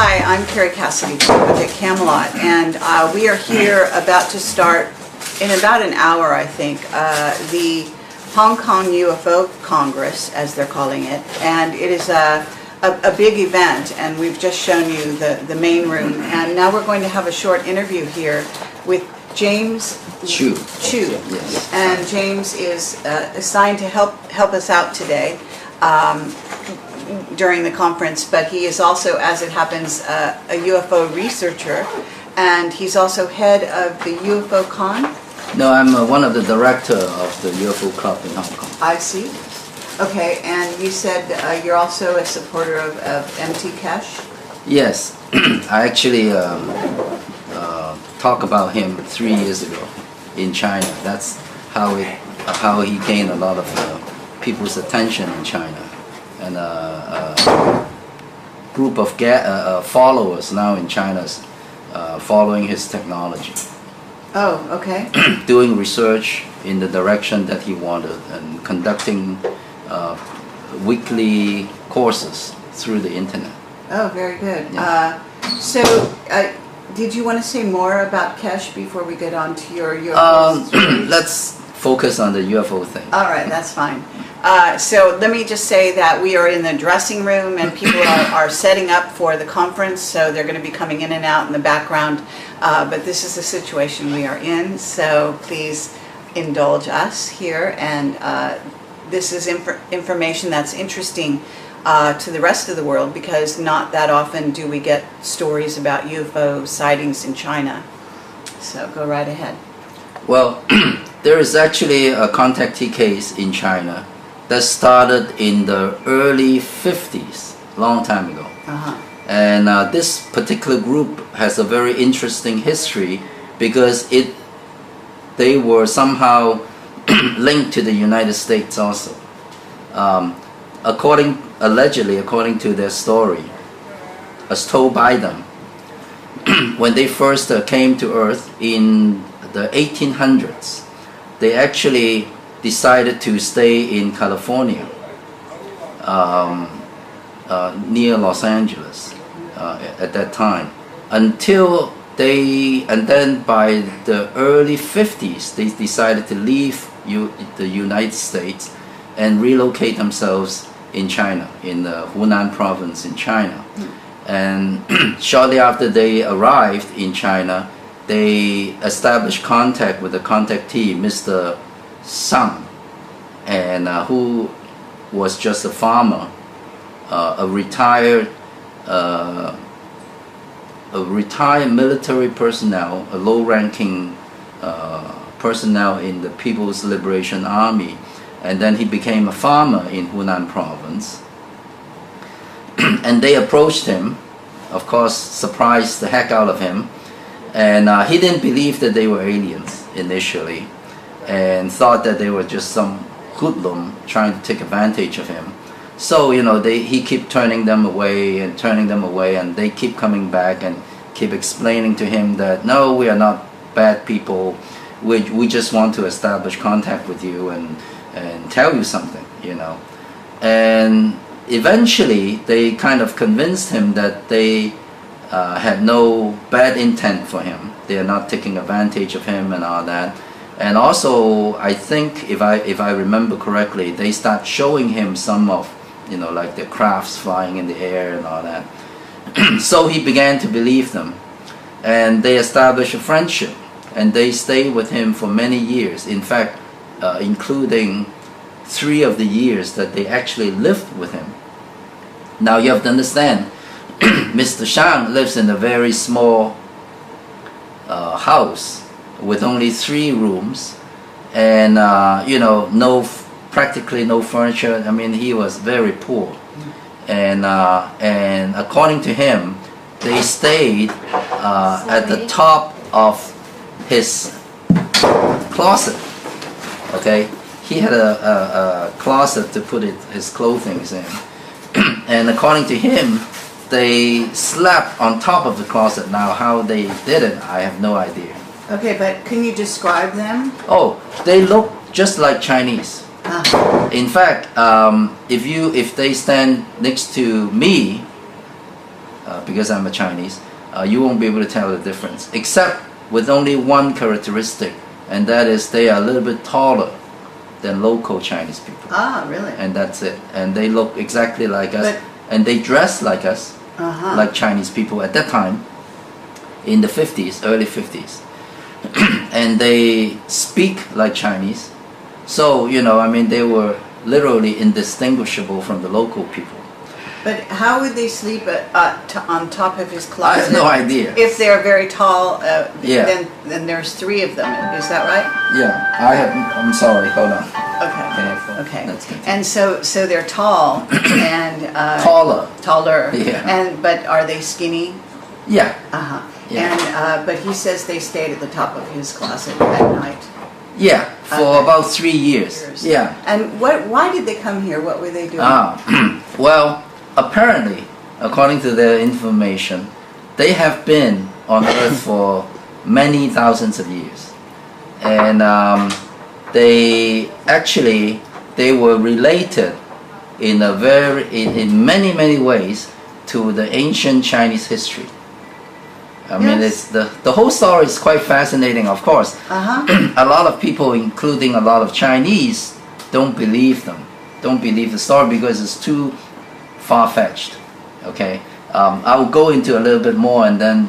Hi, I'm Carrie Cassidy from Project Camelot, and we are here about to start, in about an hour I think, the Hong Kong UFO Congress, as they're calling it, and it is a big event, and we've just shown you the main room, and now we're going to have a short interview here with James Chu. Yes. And James is assigned to help us out today during the conference, but he is also, as it happens, a UFO researcher, and he's also head of the UFO Con. No, I'm one of the director of the UFO Club in Hong Kong. I see. Okay, and you said you're also a supporter of MT Cash? Yes, I actually talked about him 3 years ago in China. That's how he gained a lot of people's attention in China, and a group of followers now in China's following his technology. Oh, okay. Doing research in the direction that he wanted and conducting weekly courses through the internet. Oh, very good. Yeah. Did you want to say more about Kesh before we get on to your UFO stories? Let's focus on the UFO thing. All right, that's fine. So let me just say that we are in the dressing room and people are setting up for the conference, so they're going to be coming in and out in the background. But this is the situation we are in, so please indulge us here. And this is information that's interesting to the rest of the world, because not that often do we get stories about UFO sightings in China. So go right ahead. Well, there is actually a contactee case in China that started in the early 50s, long time ago. And this particular group has a very interesting history because they were somehow linked to the United States also. Allegedly, according to their story, as told by them, when they first came to Earth in the 1800s, they actually decided to stay in California, near Los Angeles at that time, and then by the early 50s, they decided to leave the United States and relocate themselves in China, in the Hunan province in China. And shortly after they arrived in China, they established contact with the contactee, Mr. Sang, and who was just a farmer, a retired military personnel, a low-ranking personnel in the People's Liberation Army, and then he became a farmer in Hunan province. And they approached him, of course, surprised the heck out of him, and he didn't believe that they were aliens initially, and thought that they were just some hoodlum trying to take advantage of him. So, he kept turning them away, and they keep coming back and keep explaining to him that, no, we are not bad people, we just want to establish contact with you and tell you something, And eventually, they kind of convinced him that they had no bad intent for him. They are not taking advantage of him and all that. And also, I think, if I remember correctly, they start showing him some of, like their crafts flying in the air and all that. So he began to believe them, and they established a friendship, and they stayed with him for many years. In fact, including 3 of the years that they actually lived with him. Now you have to understand, Mr. Shang lives in a very small house with only 3 rooms, and practically no furniture. I mean, he was very poor, and according to him, they stayed at the top of his closet. Okay, he had a closet to put his clothing in, and according to him, they slept on top of the closet. Now, how they did it, I have no idea. Okay, but can you describe them? Oh, they look just like Chinese. In fact, if they stand next to me, because I'm a Chinese, you won't be able to tell the difference, except with only one characteristic, and that is they are a little bit taller than local Chinese people. Ah, really? And that's it. And they look exactly like us, But, and they dress like us, like Chinese people at that time, in the 50s, early 50s. And they speak like Chinese. So, you know, I mean, they were literally indistinguishable from the local people. But how would they sleep on top of his closet? I have no idea. If they're very tall, Yeah. then there's 3 of them. Is that right? Yeah, I'm sorry, hold on. Okay. Okay. Let's continue. And so they're tall and Taller. Yeah. But are they skinny? Yeah. Uh-huh. Yeah. And but he says they stayed at the top of his closet at night. Yeah, for about 3 years. Yeah. And why did they come here? What were they doing? Well, apparently, according to their information, they have been on Earth for many thousands of years, and they were related in many ways to the ancient Chinese history. I mean, it's the whole story is quite fascinating, of course. A lot of people, including a lot of Chinese, don't believe the story because it's too far-fetched. Okay, I will go into a little bit more, and then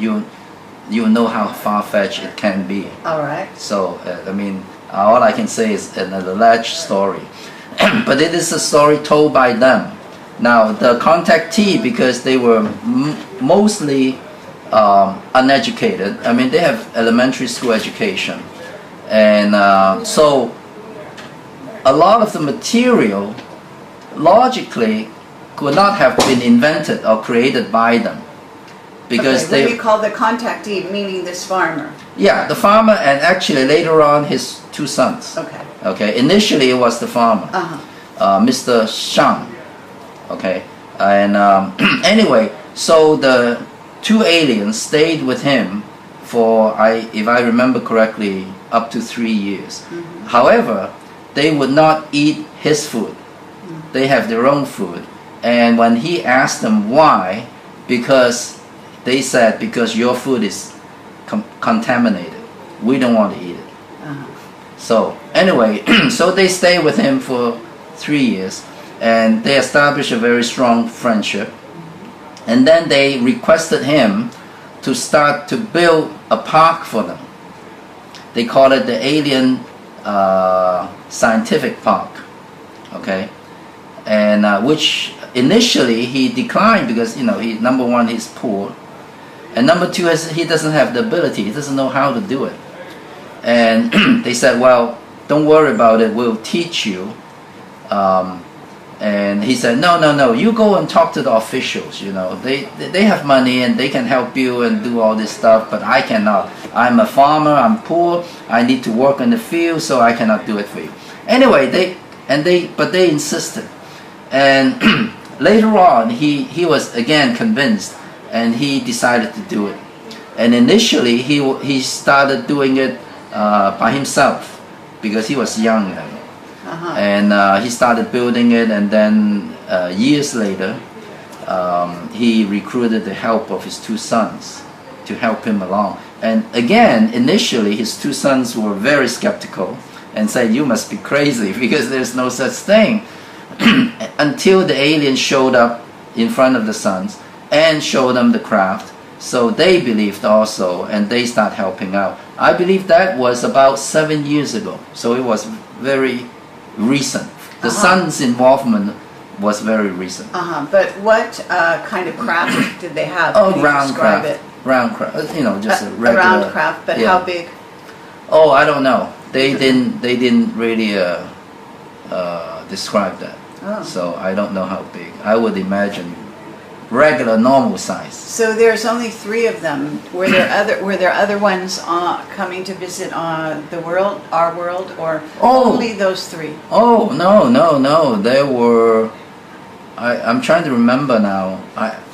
you know how far-fetched it can be. All right. So I mean, all I can say is an alleged story, but it is a story told by them. Now the contactee, because they were mostly uneducated. I mean, they have elementary school education, and so a lot of the material logically could not have been invented or created by them, because What do you call the contactee, meaning this farmer? Yeah, the farmer, and actually later on his 2 sons. Okay. Okay. Initially it was the farmer, Mr. Shang. Okay, and anyway, so the 2 aliens stayed with him for, if I remember correctly, up to 3 years. However, they would not eat his food. They have their own food. And when he asked them why, because they said, because your food is contaminated. We don't want to eat it. So anyway, so they stayed with him for 3 years, and they established a very strong friendship. And then they requested him to start to build a park for them. They call it the Alien Scientific Park. Okay, and which initially he declined because, you know, number one, he's poor, and number two is he doesn't have the ability. He doesn't know how to do it. And they said, well, don't worry about it. We'll teach you. And he said, no, you go and talk to the officials, you know, they have money and they can help you and do all this stuff, but I cannot. I'm a farmer, I'm poor, I need to work in the field, so I cannot do it for you. Anyway, but they insisted. And later on, he was again convinced, and he decided to do it. And initially, he started doing it by himself, because he was young then. And he started building it, and then years later he recruited the help of his 2 sons to help him along. And again, initially his 2 sons were very skeptical and said, you must be crazy because there's no such thing. Until the alien showed up in front of the sons and showed them the craft, so they believed also, and they start helping out. I believe that was about 7 years ago, so it was very recent. The son's involvement was very recent. But what kind of craft did they have? Oh, Can you round describe craft. it? Round craft. You know, just a regular. A round craft, but how big? Oh, I don't know. They didn't really describe that. Oh. So I don't know how big. I would imagine regular, normal size. So there's only 3 of them. Were there other ones coming to visit the world, our world, or only those 3? Oh, no. There were. I'm trying to remember now.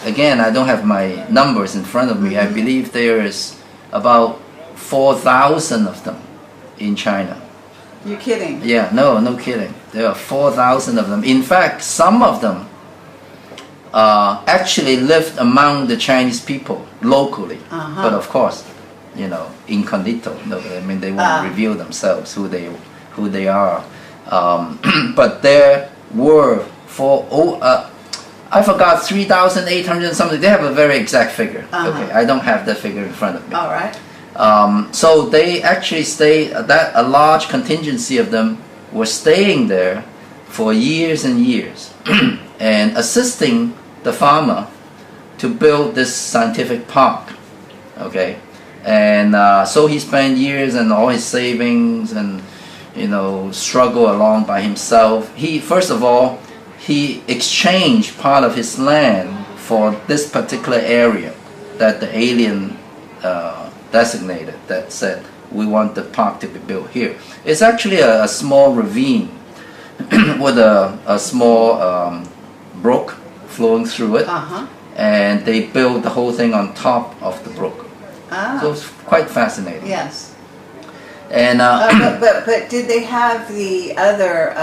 Again, I don't have my numbers in front of me. I believe there is about 4,000 of them in China. You're kidding? Yeah, no kidding. There are 4,000 of them. In fact, some of them actually lived among the Chinese people locally, but of course, you know, incognito. No, I mean, they won't reveal themselves who they are. But there were I forgot 3,800 something. They have a very exact figure. Okay, I don't have that figure in front of me. All right. So they actually a large contingency of them were staying there for years and years and assisting the farmer to build this scientific park. Okay, and so he spent years and all his savings and, you know, struggle along by himself. First of all, he exchanged part of his land for this particular area that the alien designated, that said, we want the park to be built here. It's actually a small ravine with a small brook flowing through it, and they built the whole thing on top of the brook. So it's quite fascinating. Yes. And but did they have the other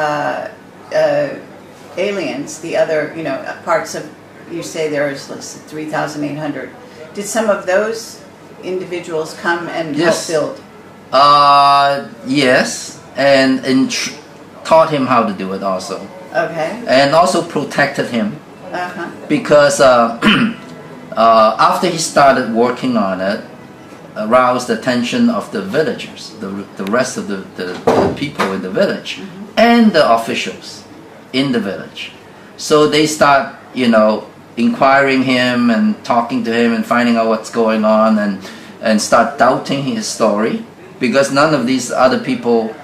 aliens, the other, you know, parts of, you say there's 3,800. Did some of those individuals come and help build? Yes, and taught him how to do it also. Okay. And also protected him. Because after he started working on it, aroused the attention of the villagers, the rest of the people in the village, and the officials in the village. So they start, you know, inquiring him and talking to him and finding out what's going on, and start doubting his story, because none of these other people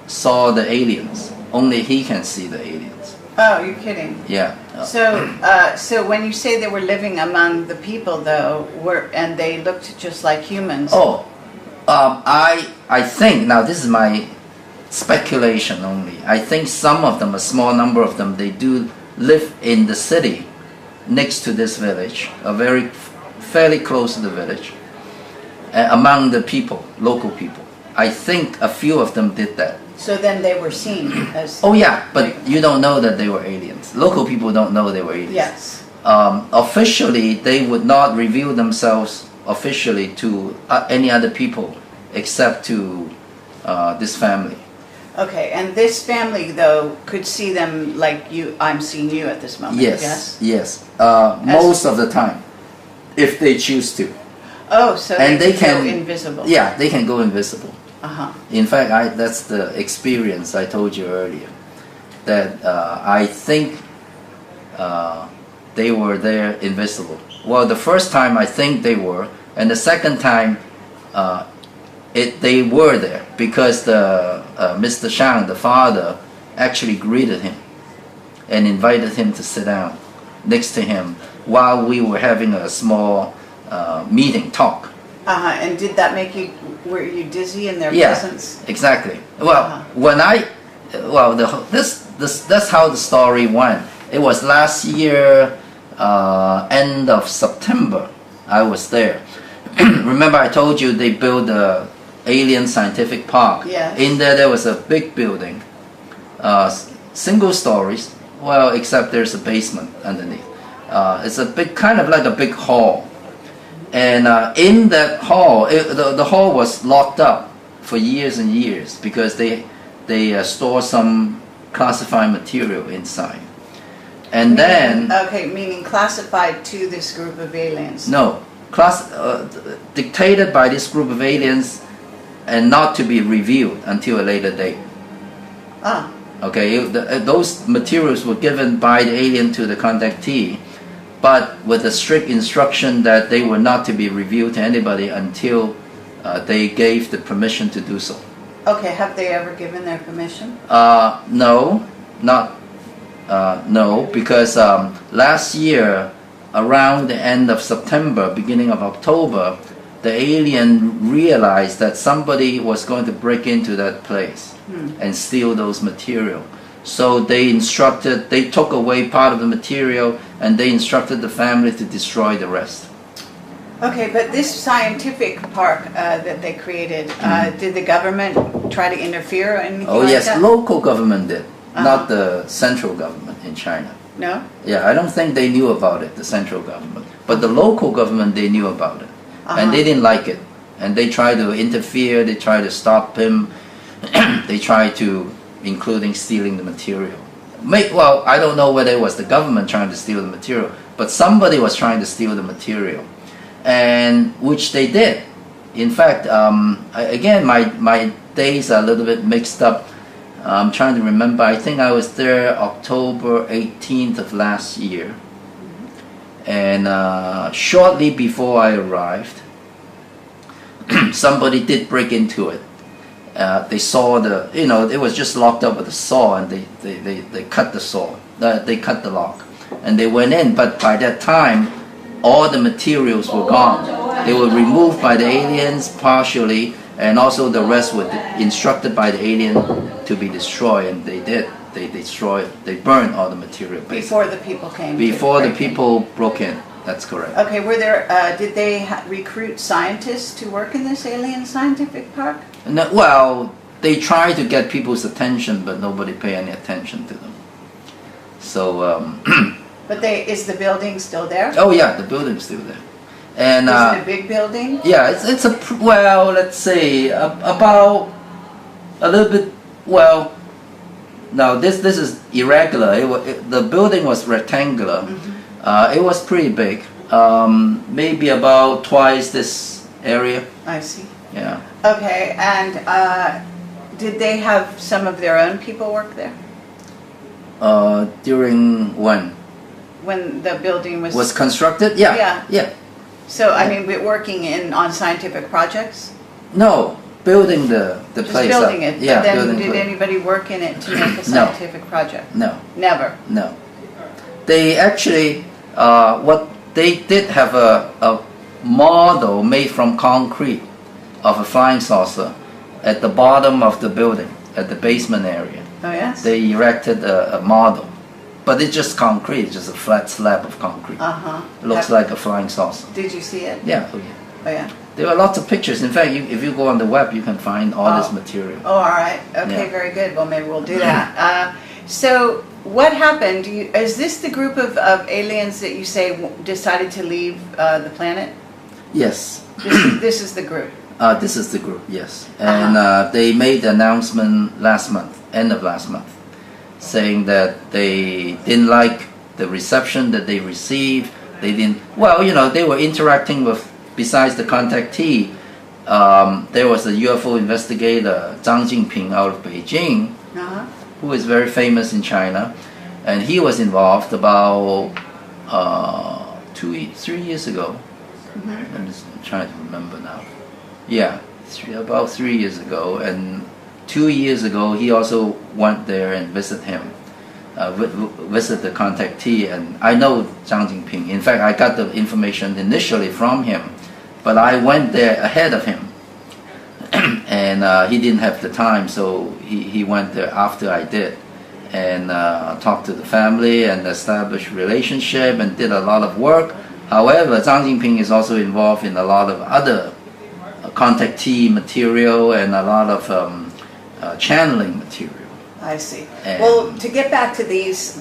saw the aliens. Only he can see the aliens. Oh, you're kidding. Yeah. So when you say they were living among the people, though, and they looked just like humans. I think, now this is my speculation only, I think some of them, a small number of them, they do live in the city next to this village, fairly close to the village, among the people, local people. I think a few of them did that. So then they were seen as... Oh yeah, but you don't know that they were aliens. Local people don't know they were aliens. Yes. Officially, they would not reveal themselves officially to any other people except to this family. Okay, and this family, though, could see them like I'm seeing you at this moment, yes? Yes, most of the time, if they choose to. Oh, so they can go invisible. Yeah, they can go invisible. In fact, that's the experience I told you earlier, that I think they were there invisible. Well, the first time I think they were, and the second time they were there, because Mr. Shang, the father, actually greeted him and invited him to sit down next to him while we were having a small meeting, talk. And did that make you, were you dizzy in their presence? Yeah, exactly. Well, that's how the story went. It was last year, end of September, I was there. Remember I told you they built the alien scientific park. Yes. In there was a big building, single stories, well, except there's a basement underneath. It's a big, kind of like a big hall. And in that hall, the hall was locked up for years and years because they store some classified material inside. And meaning classified to this group of aliens. No, dictated by this group of aliens, and not to be revealed until a later date. Okay, those materials were given by the alien to the contactee, but with a strict instruction that they were not to be revealed to anybody until they gave the permission to do so. Okay, have they ever given their permission? No, because last year, around the end of September, beginning of October, the alien realized that somebody was going to break into that place and steal those material. So they took away part of the material, and they instructed the family to destroy the rest. Okay, but this scientific park that they created, did the government try to interfere or anything like that? Oh yes, local government did, not the central government in China. No? Yeah, I don't think they knew about it, the central government. But the local government, they knew about it. And they didn't like it. And they tried to interfere, they tried to stop him. They tried to, including stealing the material. Well, I don't know whether it was the government trying to steal the material, but somebody was trying to steal the material. And which they did. In fact, again, my days are a little bit mixed up. I'm trying to remember. I think I was there October 18th of last year. And shortly before I arrived, somebody did break into it. They saw it was just locked up with a saw, and they cut the saw. They cut the lock. And they went in, but by that time, all the materials were gone. They were removed by the aliens partially, and also the rest were instructed by the alien to be destroyed, and they did. They destroyed, they burned all the material. Basically. Before the people came. Before the people broke in. That's correct. Okay, were there, did they recruit scientists to work in this alien scientific park? No, well, they tried to get people's attention, but nobody paid any attention to them. So, But is the building still there? oh yeah, the building's still there. And is it a big building? yeah, it's well, let's say about a little bit. Well, no, this is irregular. The building was rectangular. It was pretty big. Maybe about twice this area. I see. Yeah. Okay, and did they have some of their own people work there? During when? When the building was constructed? Yeah. Yeah. Yeah. So, I mean, we're working on scientific projects? No, building the Just place building up. it. Yeah, But then building did place. anybody work in it to make a scientific project? No, Never? no. They actually, what they did have a model made from concrete of a flying saucer at the bottom of the building, at the basement area. Oh, yes? They erected a model. But it's just concrete, it's just a flat slab of concrete. Uh-huh. It looks like a flying saucer. Did you see it? Yeah, oh yeah. Oh, yeah. There are lots of pictures. In fact, if you go on the web, you can find all this material. Oh, all right. Okay, Yeah. very good. Well, maybe we'll do that. So, what happened? Is this the group of aliens that you say decided to leave the planet? Yes. This is the group? This is the group, yes. And they made the announcement last month, end of last month, saying that they didn't like the reception that they received. They didn't, well, they were interacting with, besides the contactee, there was a UFO investigator, Zhang Jingping, out of Beijing, who is very famous in China. And he was involved about 3 years ago. I'm just trying to remember now. Yeah, about 3 years ago. And 2 years ago, he also went there and visited him, visit the contactee. And I know Zhang Jingping. In fact, I got the information initially from him, but I went there ahead of him. And he didn't have the time, so he went there after I did, and talked to the family and established relationship and did a lot of work. However, Zhang Jingping is also involved in a lot of other contactee material and a lot of channeling material. I see. And well, to get back to these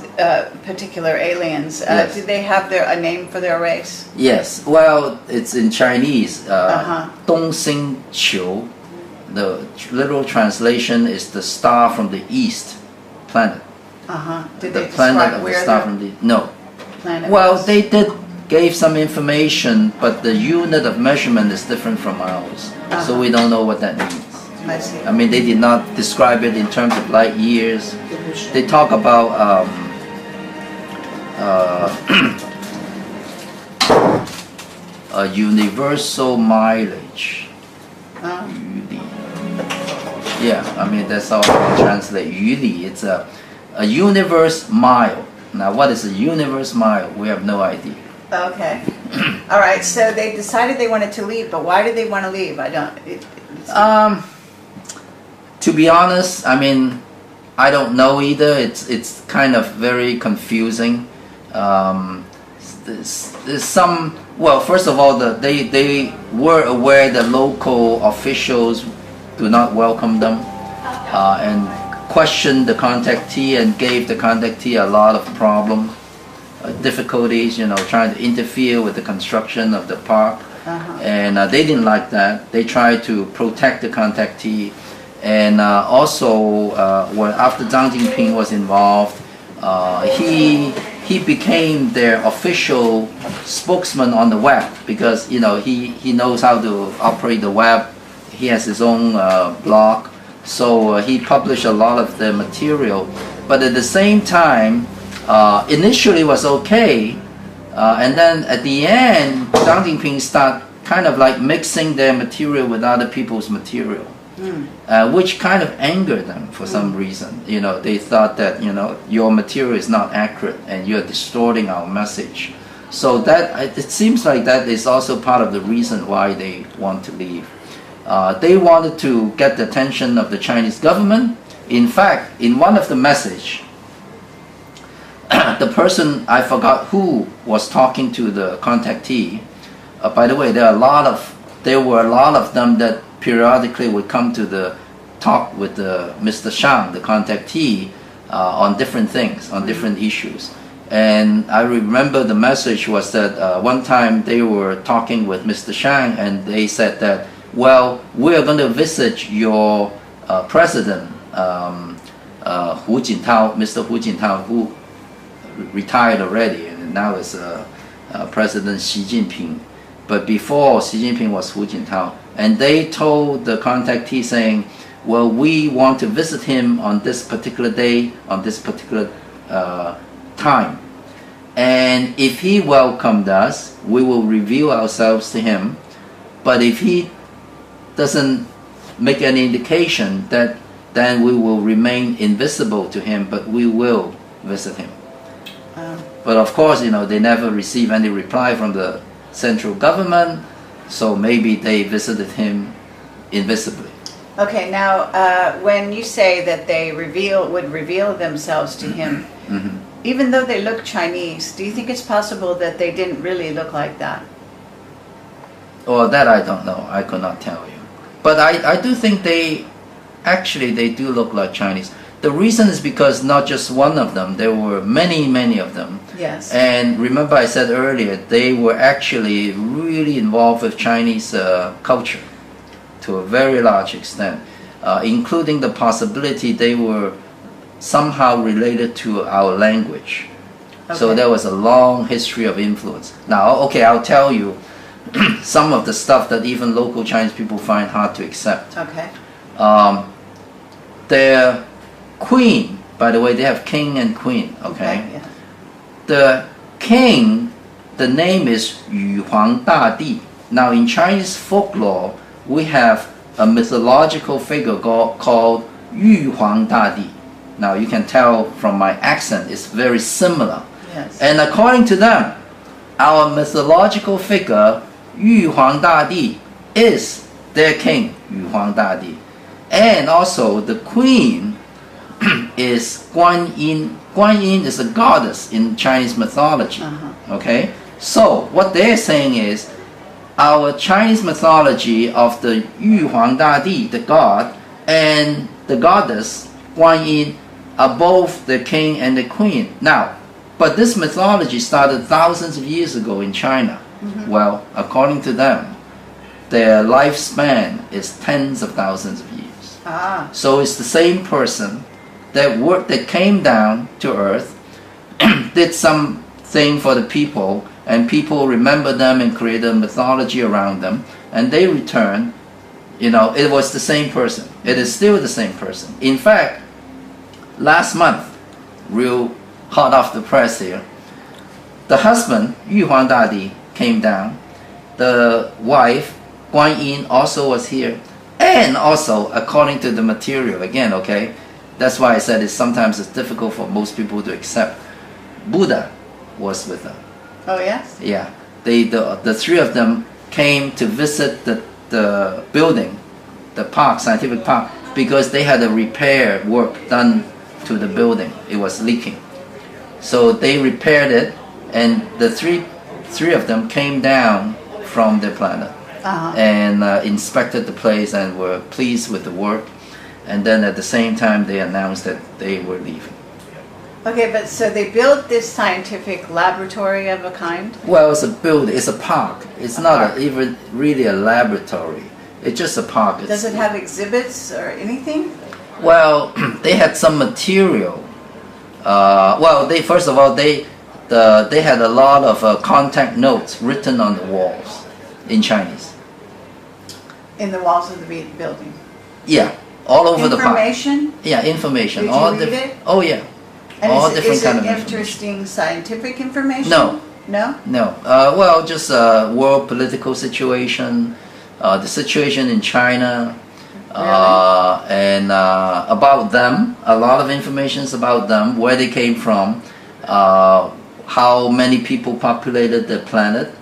particular aliens, Yes. did they have a name for their race? Yes, well, it's in Chinese, Dong Xing Qiu. The literal translation is the star from the east planet. Did The they planet describe of the where star the from the no. planet Well, was? they gave some information, but the unit of measurement is different from ours, so we don't know what that means. I see. I mean, they did not describe it in terms of light years. They talk about a universal mileage. Yuli. Yeah, I mean, that's how I can translate Yuli. It's a universe mile. Now, what is a universe mile? We have no idea. Okay. All right. So they decided they wanted to leave, but why did they want to leave? I don't. To be honest, I mean, I don't know either. It's kind of very confusing. There's some. Well, first of all, they were aware that local officials do not welcome them, and questioned the contactee and gave the contactee a lot of problem. difficulties, trying to interfere with the construction of the park. And they didn't like that. They tried to protect the contactee. And also, after Zhang Jinping was involved, he became their official spokesman on the web because he knows how to operate the web. He has his own blog, so he published a lot of the material. But at the same time, initially was okay, and then at the end, Zhang Jinping started kind of like mixing their material with other people's material. Which kind of angered them for some reason. They thought that your material is not accurate and you're distorting our message. So that it seems like that is also part of the reason why they want to leave. They wanted to get the attention of the Chinese government. In fact, in one of the message, the person, I forgot who was talking to the contactee. By the way, there were a lot of them that periodically would come to the talk with Mr. Shang, the contactee, on different things, on different issues. And I remember the message was that one time they were talking with Mr. Shang and they said that, well, we are going to visit your president, Hu Jintao, Mr. Hu Jintao, who retired already and now is President Xi Jinping. But before Xi Jinping was Hu Jintao. And they told the contactee saying, well, we want to visit him on this particular day, on this particular time. And if he welcomed us, we will reveal ourselves to him. But if he doesn't make any indication, that then we will remain invisible to him, but we will visit him. But of course, they never receive any reply from the central government. So maybe they visited him invisibly. Okay, now when you say that they would reveal themselves to him, even though they look Chinese, do you think it's possible that they didn't really look like that? Well, that I don't know. I could not tell you. But I do think they do look like Chinese. The reason is because not just one of them, there were many, many of them. Yes. And remember I said earlier, they were actually really involved with Chinese culture to a very large extent, including the possibility they were somehow related to our language. Okay. So there was a long history of influence. Now, okay, I'll tell you some of the stuff that even local Chinese people find hard to accept. Okay. Their queen, by the way, they have king and queen, okay? Yeah. The king, the name is Yu Huang Dadi. Now in Chinese folklore, we have a mythological figure called Yu Huang Dadi. Now you can tell from my accent, it's very similar. Yes. And according to them, our mythological figure, Yu Huang Dadi, is their king, Yu Huang Dadi. And also the queen is Guan Yin. Guan Yin is a goddess in Chinese mythology. Okay? So what they're saying is our Chinese mythology of the Yu Huang Dadi, the god, and the goddess Guan Yin are both the king and the queen. Now, but this mythology started thousands of years ago in China. Well, according to them, their lifespan is tens of thousands of years. So it's the same person that came down to earth, did something for the people, and people remember them and created a mythology around them, and they return. It was the same person. It is still the same person. In fact, last month, real hot off the press here, the husband, Yu Huang Dadi, came down. The wife, Guan Yin, also was here. And also, according to the material, again, okay, that's why I said sometimes it's difficult for most people to accept. Buddha was with them. Oh, yes? Yeah. The three of them came to visit the building, the park, scientific park, because they had a repair work done to the building. It was leaking. So they repaired it, and the three of them came down from their planet and inspected the place and were pleased with the work. And then at the same time, they announced that they were leaving. Okay, but so they built this scientific laboratory of a kind? Well, it's a building, it's a park. It's not even really a laboratory. It's just a park. Does it have exhibits or anything? Well, they had some material. Well, first of all, they had a lot of contact notes written on the walls in Chinese. In the walls of the building? Yeah, all over the park. Information? Yeah, information. Did all you read it? Oh yeah. And all is different kind of it information. interesting scientific information? No. No? No. Well, just world political situation, the situation in China, and about them. A lot of information is about them, where they came from, how many people populated the planet,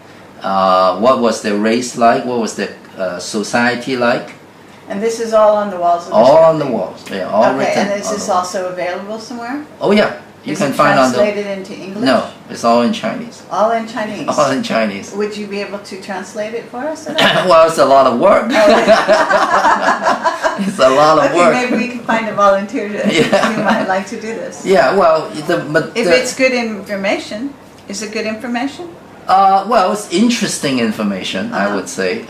what was their race like, what was their society like. And this is all on the walls of the All on the building? walls, yeah, all Okay, written. and is this also available somewhere? Oh yeah, you Is can it find on the. translated into English? No, it's all in Chinese. All in Chinese? All in Chinese. Would you be able to translate it for us? At all? Well, it's a lot of work. It's a lot of Okay, work. maybe we can find a volunteer who might like to do this. Yeah, well, If it's good information, is it good information? well, it's interesting information, I would say.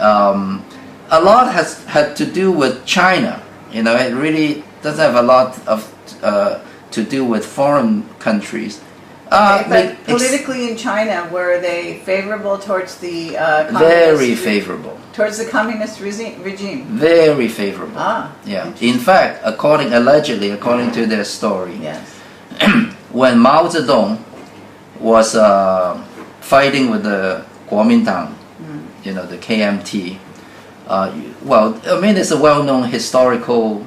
A lot has had to do with China. You know, it really doesn't have a lot of to do with foreign countries. Okay, but politically in China, were they favorable towards the very favorable. Towards the communist regime? Very favorable. Ah, yeah. In fact, allegedly, according to their story, yes. when Mao Zedong was fighting with the Kuomintang, you know, the KMT. Well, I mean, it's a well-known historical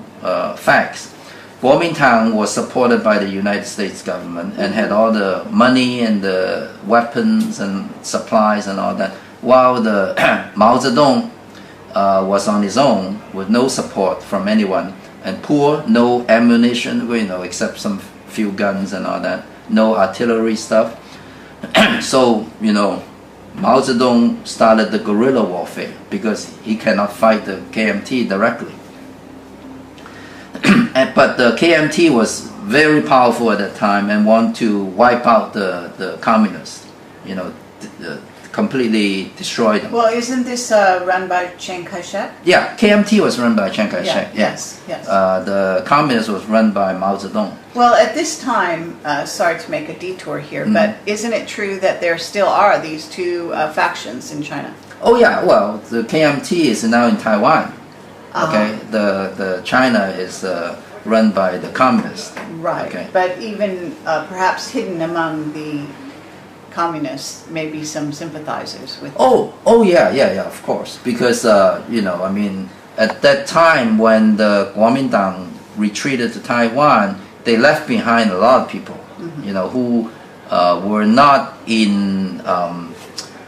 facts. Kuomintang was supported by the United States government and had all the money and the weapons and supplies and all that, while the Mao Zedong was on his own with no support from anyone and poor, no ammunition, you know, except some few guns and all that, no artillery stuff. So, you know, Mao Zedong started the guerrilla warfare because he cannot fight the KMT directly. But the KMT was very powerful at that time and want to wipe out the communists, you know, completely destroy them. Well, isn't this run by Chiang Kai-shek? Yeah, KMT was run by Chiang Kai-shek. Yeah, yes, yes. The communist was run by Mao Zedong. Well, at this time, sorry to make a detour here, but isn't it true that there still are these two factions in China? Oh yeah, well, the KMT is now in Taiwan. Okay, the China is run by the communists. Right, okay. But even perhaps hidden among the communists, maybe some sympathizers with. Oh yeah, of course. Because you know, I mean, at that time when the Kuomintang retreated to Taiwan, they left behind a lot of people, you know, who were not in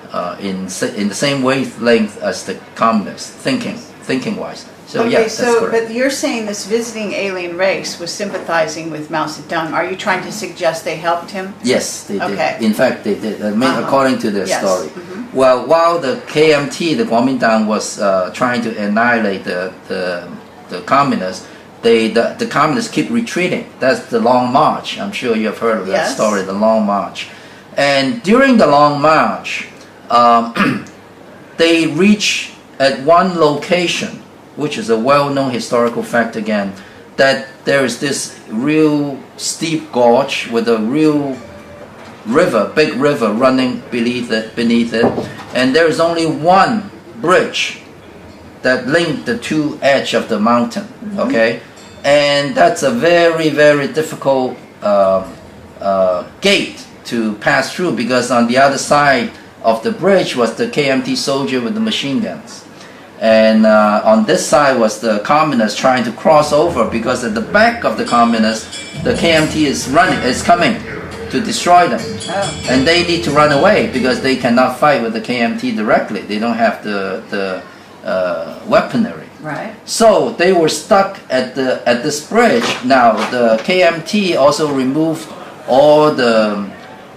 the same wavelength as the communists, thinking wise. So okay, yes, that's correct. But you're saying this visiting alien race was sympathizing with Mao Zedong. Are you trying to suggest they helped him? Yes, they Okay. did. In fact, they did. I mean, according to their Yes. story. Well, while the KMT, the Kuomintang, was trying to annihilate the communists, the communists keep retreating. That's the Long March. I'm sure you have heard of that Yes. story, the Long March. And during the Long March, they reach at one location, which is a well-known historical fact again, that there is this real steep gorge with a real river, big river running beneath it, and there is only one bridge that linked the two edges of the mountain, okay? And that's a very, very difficult gate to pass through, because on the other side of the bridge was the KMT soldier with the machine guns. And on this side was the communists trying to cross over, because at the back of the communists, the KMT is coming to destroy them. Oh. And they need to run away because they cannot fight with the KMT directly. They don't have the weaponry. Right. So they were stuck at this bridge. Now the KMT also removed all the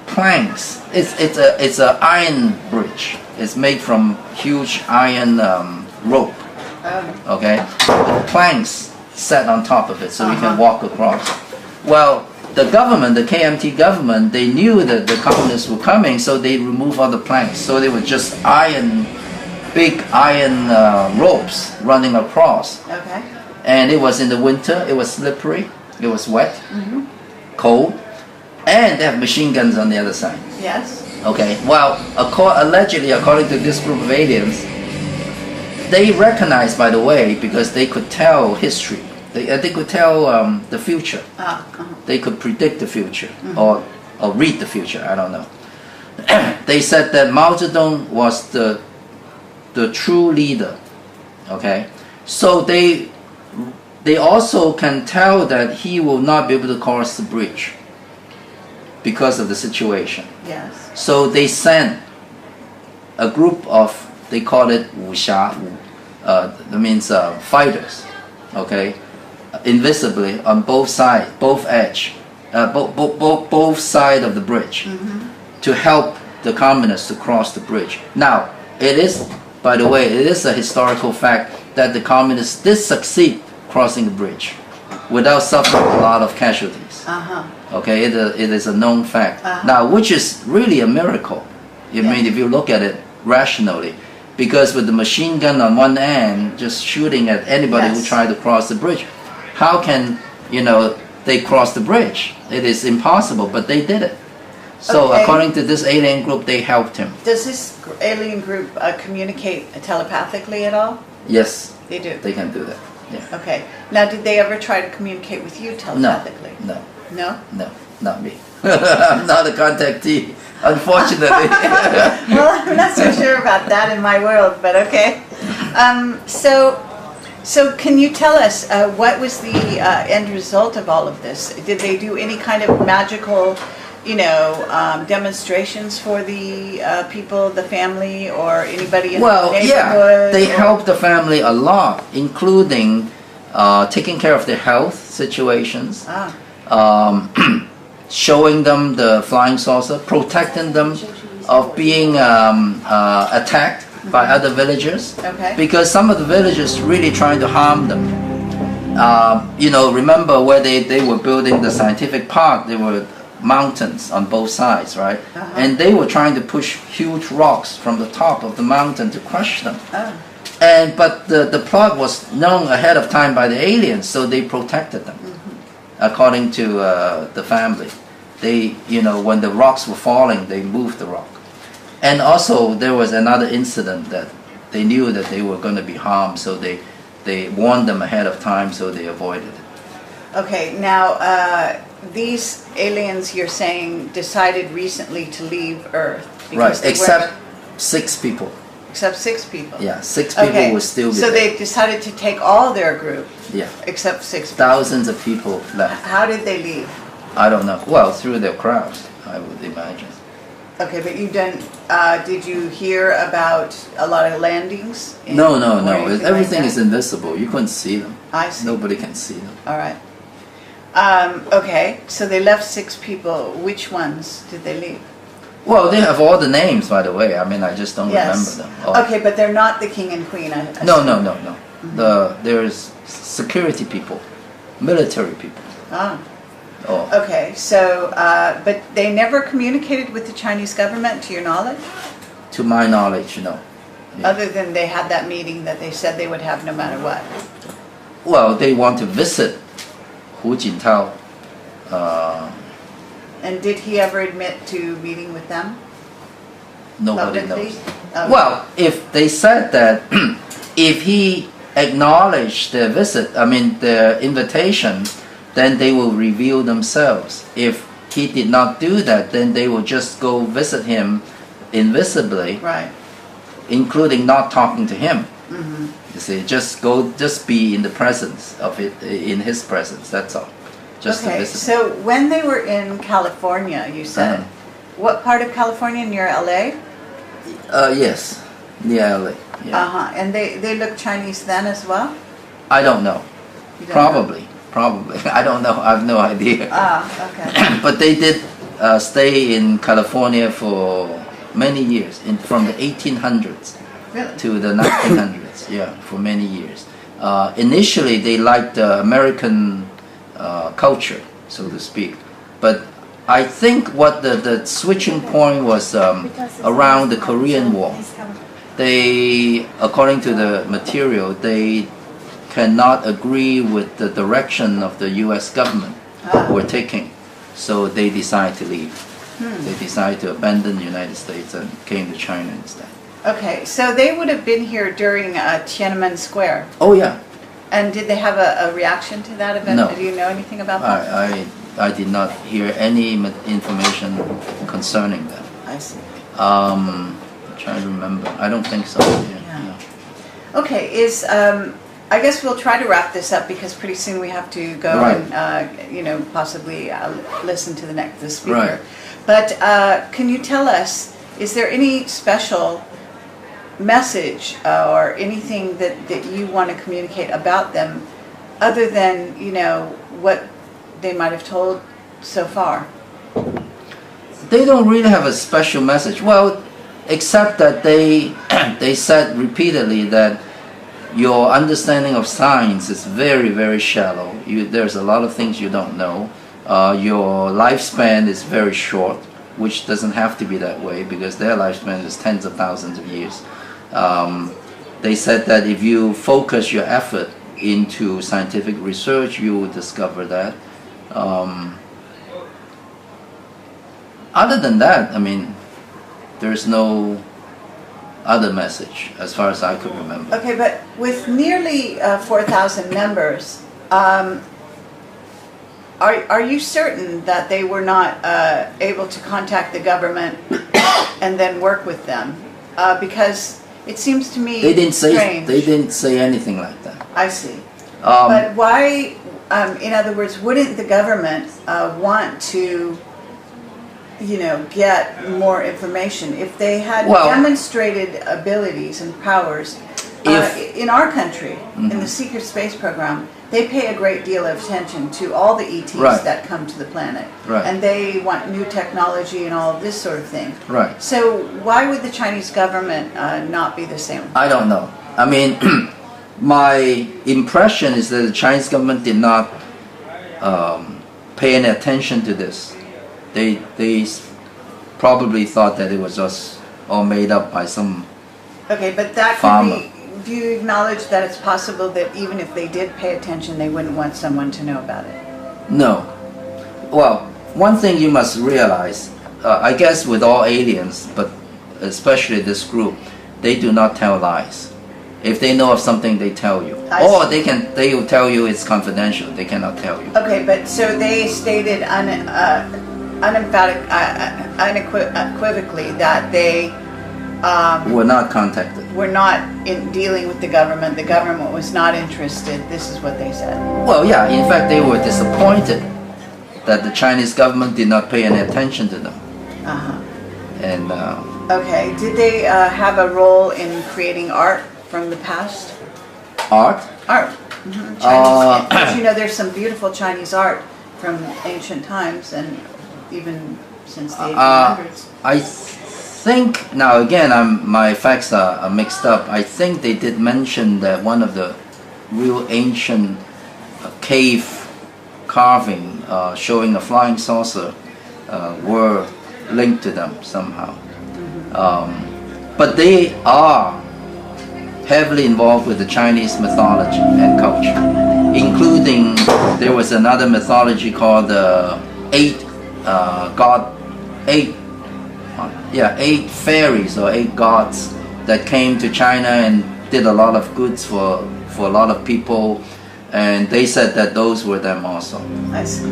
planks. It's an iron bridge. It's made from huge iron rope. Okay, with planks set on top of it, so we can walk across. Well, the government, the KMT government, they knew that the communists were coming, so they removed all the planks. So they were just big iron ropes running across. Okay. And it was in the winter, it was slippery, it was wet, cold, and they have machine guns on the other side. Yes. Okay, well, allegedly, according to this group of aliens, they recognized, by the way, because they could tell history. They could tell the future. They could predict the future or read the future, I don't know. They said that Mao Zedong was the true leader. Okay, so they also can tell that he will not be able to cross the bridge because of the situation. Yes. So they sent a group of, they call it wuxia, that means fighters, okay, invisibly on both sides, both sides of the bridge, to help the communists to cross the bridge. Now, it is, by the way, it is a historical fact that the communists did succeed crossing the bridge without suffering a lot of casualties. Okay, it is a known fact. Now, which is really a miracle. I mean, if you look at it rationally, because with the machine gun on one end, just shooting at anybody who tried to cross the bridge, how can, they cross the bridge? It is impossible, but they did it. So according to this alien group, they helped him. Does this alien group communicate telepathically at all? Yes. They do? They can do that, yeah. Okay. Now, did they ever try to communicate with you telepathically? No. No? No, not me. I'm not a contactee, unfortunately. Well, I'm not so sure about that in my world, but okay. So can you tell us what was the end result of all of this? Did they do any kind of magical, demonstrations for the people, the family, or anybody in the neighborhood? Yeah, they helped the family a lot, including taking care of their health situations. Showing them the flying saucer, protecting them of being attacked by other villagers, because some of the villagers really trying to harm them. Remember where they were building the scientific park, there were mountains on both sides, right? And they were trying to push huge rocks from the top of the mountain to crush them. But the plot was known ahead of time by the aliens, so they protected them. According to the family, they, when the rocks were falling, they moved the rock. And also, there was another incident that they knew that they were going to be harmed, so they warned them ahead of time, so they avoided it. Okay, now these aliens, you're saying, decided recently to leave Earth. Right, except 6 people. Except 6 people? Yeah, 6 people will still be there. So they decided to take all their group? Yeah. Except 6 people? Thousands of people left. How did they leave? I don't know. Well, through their crowds, I would imagine. Okay, but did you hear about a lot of landings? No. Everything is invisible. You couldn't see them. I see. Nobody can see them. All right. Okay, so they left 6 people. Which ones did they leave? Well, they have all the names, by the way. I mean, I just don't remember them. Okay, but they're not the king and queen. No. There's security people, military people. Okay, so, but they never communicated with the Chinese government, to your knowledge? To my knowledge, no. Yeah. Other than they had that meeting that they said they would have no matter what. Well, they want to visit Hu Jintao. And did he ever admit to meeting with them? Nobody knows. Well, if they said that, if he acknowledged their visit, their invitation, then they will reveal themselves. If he did not do that, then they will just go visit him invisibly, right? Including not talking to him. You see, just be in the presence of it, in his presence. That's all. Just okay. So when they were in California, you said, what part of California? Near LA? Yes, near LA. Yeah. And they looked Chinese then as well? I don't know. Probably. I don't know. I have no idea. Okay. But they did stay in California for many years, from the 1800s to the 1900s. Yeah, for many years. Initially, they liked American culture, so to speak. But I think what the switching point was around the Korean War. They, according to the material, they cannot agree with the direction of the U.S. government were taking, so they decided to leave. They decided to abandon the United States and came to China instead. Okay, so they would have been here during Tiananmen Square. Oh yeah. And did they have a reaction to that event? No. Do you know anything about that? I did not hear any information concerning that. I see. I'm trying to remember. I don't think so. Yeah. Okay, I guess we'll try to wrap this up because pretty soon we have to go and possibly listen to the speaker. Right. But can you tell us, is there any special message or anything that you want to communicate about them other than, what they might have told so far? They don't really have a special message. Well, except that they said repeatedly that your understanding of science is very, very shallow. There's a lot of things you don't know. Your lifespan is very short, which doesn't have to be that way because their lifespan is tens of thousands of years. They said that if you focus your effort into scientific research, you will discover that. Other than that, I mean, there's no other message as far as I could remember. Okay, but with nearly 4,000 members, are you certain that they were not able to contact the government and then work with them? Because it seems to me strange. They didn't say anything like that. I see. But why, in other words, wouldn't the government want to, get more information if they had demonstrated abilities and powers? In our country, in the secret space program, they pay a great deal of attention to all the ETs that come to the planet. Right. And they want new technology and all of this sort of thing. Right. So why would the Chinese government not be the same? I don't know. I mean, my impression is that the Chinese government did not pay any attention to this. They probably thought that it was just all made up by some Okay, but that farmer. could be... Do you acknowledge that it's possible that even if they did pay attention, they wouldn't want someone to know about it? No. Well, one thing you must realize, I guess with all aliens, but especially this group, they do not tell lies. If they know of something, they tell you. Or they will tell you it's confidential. They cannot tell you. Okay, but so they stated unequivocally that they Were not contacted. were not in dealing with the government. The government was not interested. This is what they said. Well, yeah. In fact, they were disappointed that the Chinese government did not pay any attention to them. And Okay, did they have a role in creating art from the past? art. Art. Chinese. Because there's some beautiful Chinese art from ancient times and even since the 1800s. I think now again, my facts are mixed up. I think they did mention that one of the real ancient cave carving showing a flying saucer were linked to them somehow. But they are heavily involved with the Chinese mythology and culture, including there was another mythology called the eight fairies or 8 gods that came to China and did a lot of goods for a lot of people, and they said that those were them also. I see.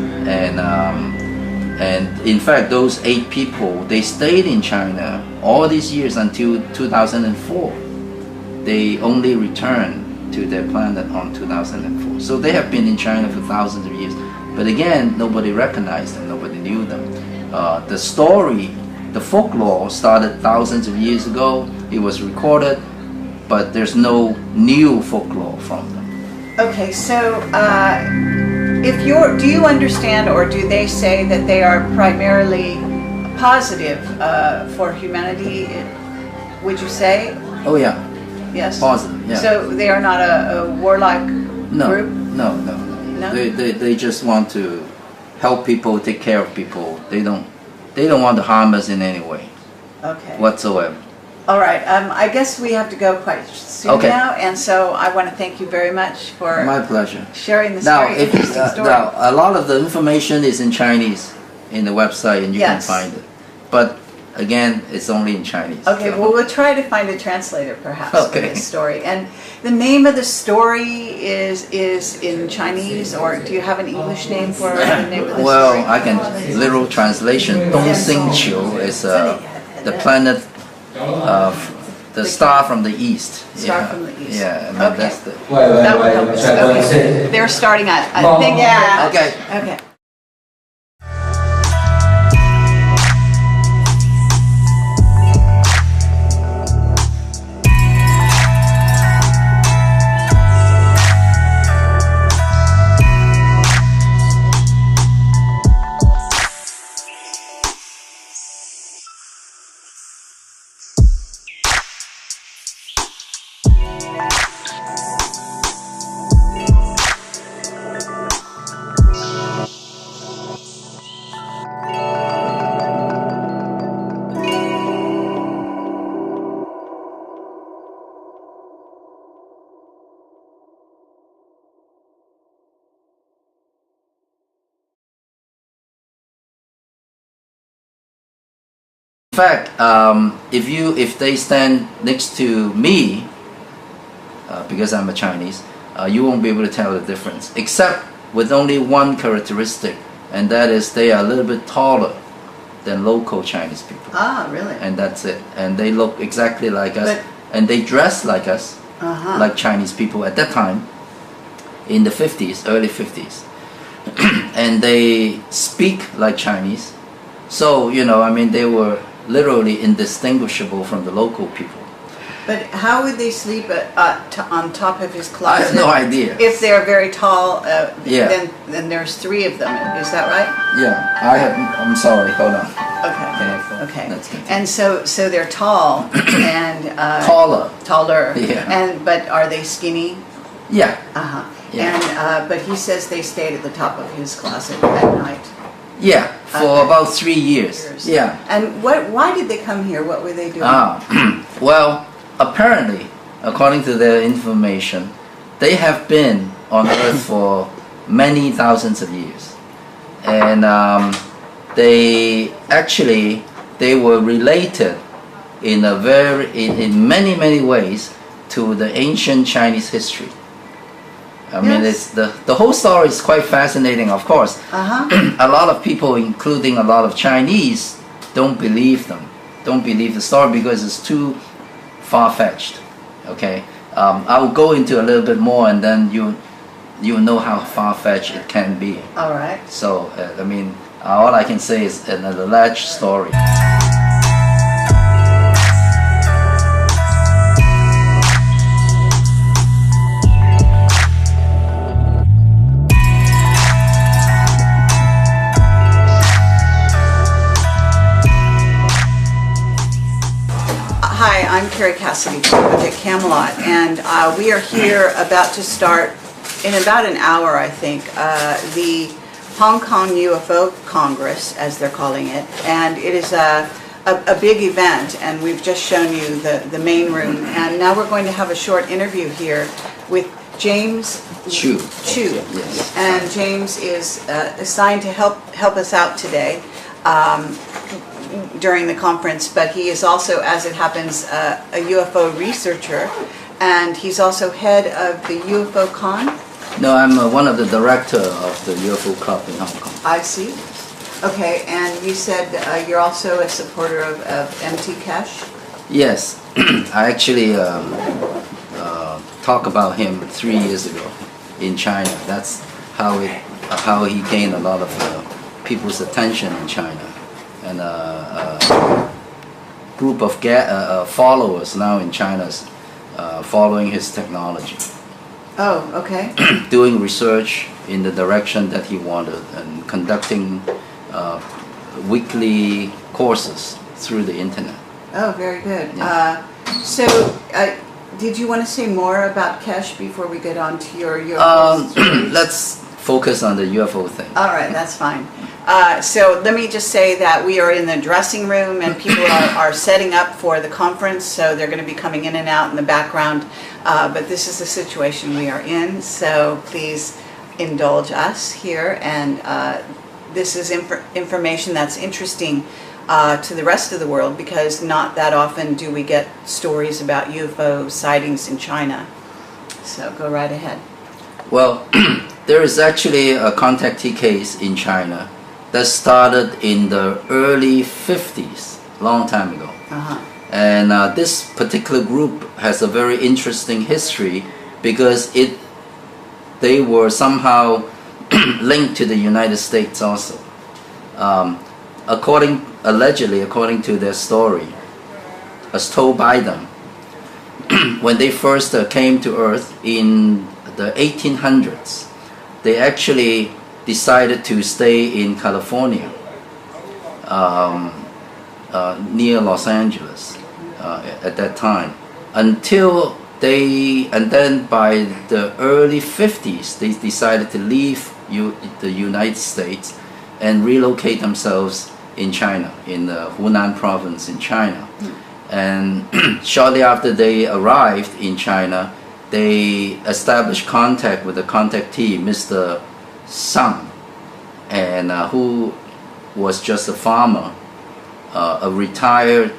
And in fact, those 8 people, they stayed in China all these years until 2004. They only returned to their planet on 2004. So they have been in China for thousands of years. But again, nobody recognized them, nobody knew them. The story, the folklore started thousands of years ago. It was recorded, but there's no new folklore from them. Okay, so do you understand, or do they say that they are primarily positive for humanity? Would you say? Oh yeah. Yes. Positive. Yeah. So they are not a warlike group? No. No? They just want to help people, take care of people. They don't want to harm us in any way Okay. whatsoever. All right. I guess we have to go quite soon Okay. now, and so I want to thank you very much for My pleasure. sharing this Now, very interesting story. now, a lot of the information is in Chinese in the website, and you can Yes. find it. But again, it's only in Chinese. Okay, so- well, we'll try to find a translator perhaps for Okay. this story. And the name of the story is in Chinese, or do you have an English name for the name of the Well, story? I can literal translation. Dong Xing Qiu is the planet of the star from the east. Star from the east. Yeah, and Okay. that's the. That would help us. Okay. They're starting at, I think. Yeah. Okay. Okay. In fact, if they stand next to me, because I'm a Chinese, you won't be able to tell the difference, except with only one characteristic, and that is they are a little bit taller than local Chinese people, Ah, really? and that's it. And they look exactly like us, But- and they dress like us, Uh-huh. like Chinese people at that time, in the 50s, early 50s, and they speak like Chinese. So I mean, they were literally indistinguishable from the local people. But how would they sleep on top of his I closet? have no idea. If they're very tall, Yeah. then there's three of them. Is that right? Yeah, I'm sorry. Hold on. Okay. Okay. Let's continue. And so they're tall and Taller. taller. Yeah. But are they skinny? Yeah. Uh-huh. Yeah. And but he says they stayed at the top of his closet at night. Yeah, for Okay. about 3 years. Yeah. And why did they come here? What were they doing? Well, apparently, according to their information, they have been on Earth for many thousands of years, and they were related in many ways to the ancient Chinese history. I mean, Yes. it's the whole story is quite fascinating, of course. Uh-huh. A lot of people, including a lot of Chinese, don't believe the story because it's too far-fetched. Okay, I'll go into a little bit more, and then you know how far-fetched it can be. All right. So I mean, all I can say is an alleged story. Hi, I'm Carrie Cassidy from Project Camelot, and we are here about to start, in about an hour, I think, the Hong Kong UFO Congress, as they're calling it, and it is a big event, and we've just shown you the main room, and now we're going to have a short interview here with James Chu. Yes. And James is assigned to help us out today during the conference, but he is also, as it happens, a UFO researcher, and he's also head of the UFO Con. No, I'm one of the director of the UFO Club in Hong Kong. I see. Okay, and you said you're also a supporter of MT Cash? Yes, I actually talked about him 3 years ago in China. That's how he gained a lot of people's attention in China, and a group of followers now in China following his technology. Oh, okay. Doing research in the direction that he wanted and conducting weekly courses through the internet. Oh, very good. Yeah. Did you want to say more about Kesh before we get on to your Let's focus on the UFO thing. All right, that's fine. So let me just say that we are in the dressing room and people are setting up for the conference, so they're going to be coming in and out in the background. But this is the situation we are in, so please indulge us here. And this is information that's interesting to the rest of the world, because not that often do we get stories about UFO sightings in China. So go right ahead. Well, there is actually a contactee case in China that started in the early 50s, long time ago. And this particular group has a very interesting history because they were somehow linked to the United States also. Allegedly, according to their story, as told by them, when they first came to Earth in the 1800s, they actually decided to stay in California, near Los Angeles at that time, and then by the early 50s, they decided to leave the United States and relocate themselves in China, in the Hunan province in China. And shortly after they arrived in China, they established contact with the contactee, Mr. Sang, and who was just a farmer, a retired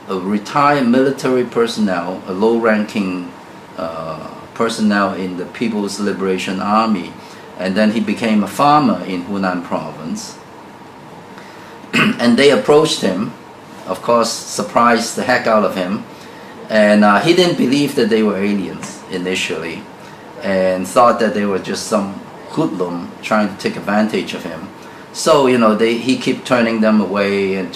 military personnel, a low-ranking personnel in the People's Liberation Army, and then he became a farmer in Hunan province. And they approached him, of course, surprised the heck out of him, and he didn't believe that they were aliens initially, and thought that they were just some hoodlum trying to take advantage of him. So, you know, he keep turning them away, and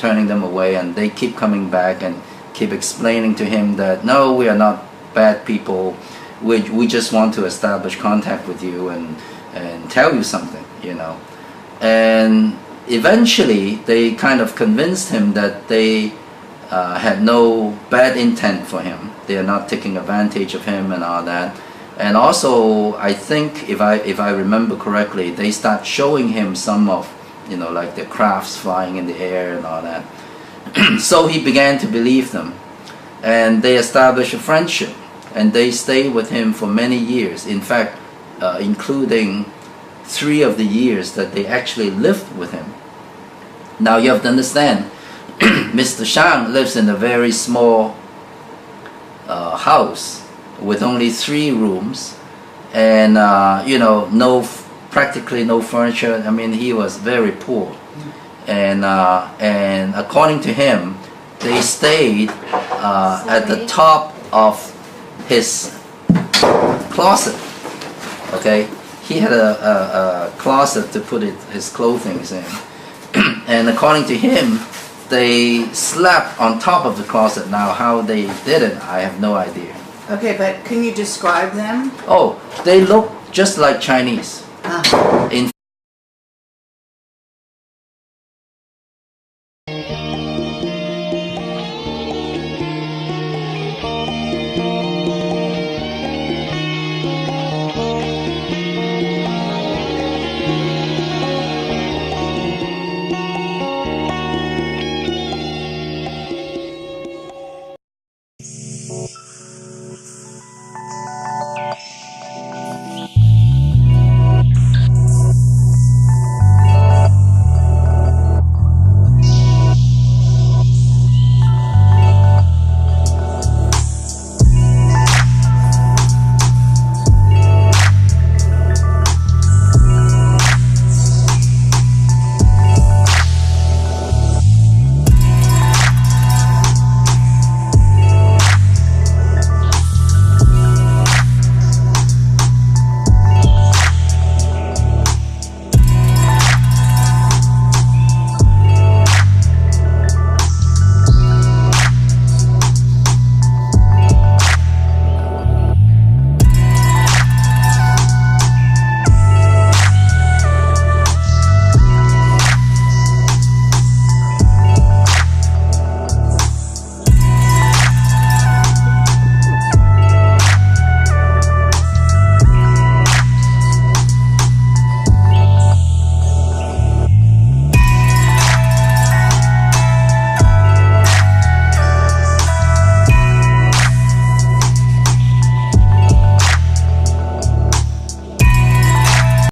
they keep coming back and keep explaining to him that, no, we are not bad people, we just want to establish contact with you and tell you something, you know. And eventually they kind of convinced him that they had no bad intent for him. They are not taking advantage of him and all that. And also, I think, if I remember correctly, they start showing him some of, you know, like the crafts flying in the air and all that. So he began to believe them, and they established a friendship, and they stayed with him for many years. In fact, including 3 of the years that they actually lived with him. Now you have to understand, Mr. Shang lives in a very small house with only 3 rooms, and you know, practically no furniture. I mean, he was very poor, and according to him, they stayed at the top of his closet. Okay, he had a closet to put his clothing in, and according to him, they slept on top of the closet. Now, how they did it, I have no idea. Okay, but can you describe them? Oh, they look just like Chinese. In